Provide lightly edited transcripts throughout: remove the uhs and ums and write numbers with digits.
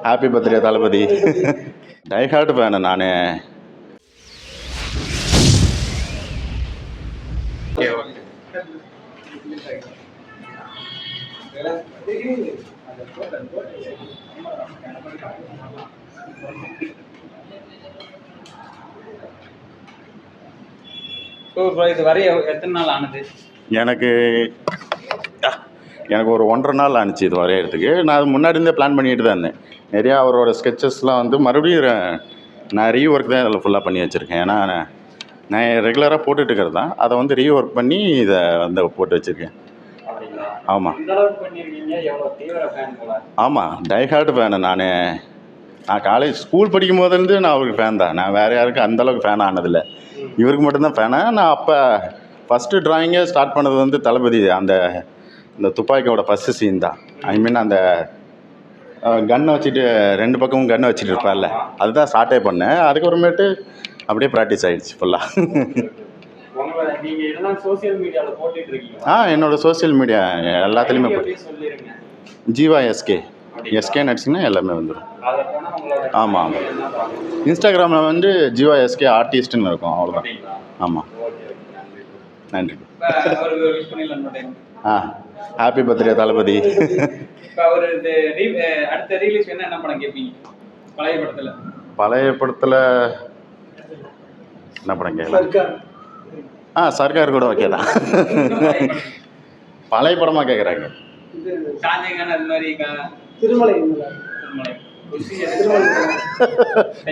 Happy birthday தளபதி. Diehard fan நான். இது வரைய எத்தனை நாள் ஆனது? எனக்கு ஒரு 1.5 நாள் ஆணுச்சு இது வரையறதுக்கு. நான் அது முன்னாடி இருந்தே பிளான் பண்ணிட்டு தான் இருந்தேன். நிறையா அவரோட ஸ்கெச்சஸ்லாம் வந்து மறுபடியும் நான் ரீஒர்க் தான் இதில் ஃபுல்லாக பண்ணி வச்சுருக்கேன். ஏன்னா நான் ரெகுலராக போட்டுட்டு இருக்கிறது தான். அதை வந்து ரீஒர்க் பண்ணி இதை வந்து போட்டு வச்சுருக்கேன். ஆமாம் ஆமாம், டைஹார்ட் ஃபேனு நான். காலேஜ் ஸ்கூல் படிக்கும் போதுலேருந்து நான் அவருக்கு ஃபேன் தான். நான் வேறு யாருக்கும் அந்தளவுக்கு ஃபேன் ஆனதில்லை. இவருக்கு மட்டும்தான் ஃபேனு. நான் அப்போ ஃபஸ்ட்டு ட்ராயிங்கே ஸ்டார்ட் பண்ணது வந்து தளபதி. இந்த துப்பாக்கியோட ஃபஸ்ட்டு சீன் தான். ஐ மீன் அந்த கன்னை வச்சுட்டு 2 பக்கமும் கன்னை வச்சுட்டு இருப்பார்ல, அதுதான் ஸ்டார்ட்டே பண்ணேன். அதுக்கப்புறமேட்டு அப்படியே ப்ராக்டிஸ் ஆகிடுச்சு ஃபுல்லாக. என்னோடய சோசியல் மீடியா எல்லாத்துலேயுமே ஜீவா எஸ்கே நடிச்சிங்கன்னா எல்லாமே வந்துடும். ஆமாம் ஆமாம். இன்ஸ்டாகிராமில் வந்து ஜீவா எஸ்கே ஆர்டிஸ்ட்டுன்னு இருக்கும், அவ்வளோதான். ஆமாம், நன்றி. ஹாப்பி பர்த்டே தளபதி. பழைய படத்தில் என்ன படம் கேட்கலாம்? சர்க்கார் கூட ஓகே தான். பழைய படமாக கேட்குறாங்க.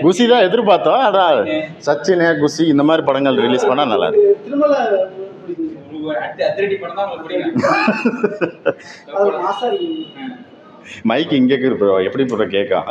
குஷி தான் எதிர்பார்த்தோம். அதான் சச்சின், குஷி இந்த மாதிரி படங்கள் ரிலீஸ் பண்ணால் நல்லா இருக்கு. மைக் இங்கே இருக்கு ப்ரோ, எப்படி ப்ரோ கேட்கும்?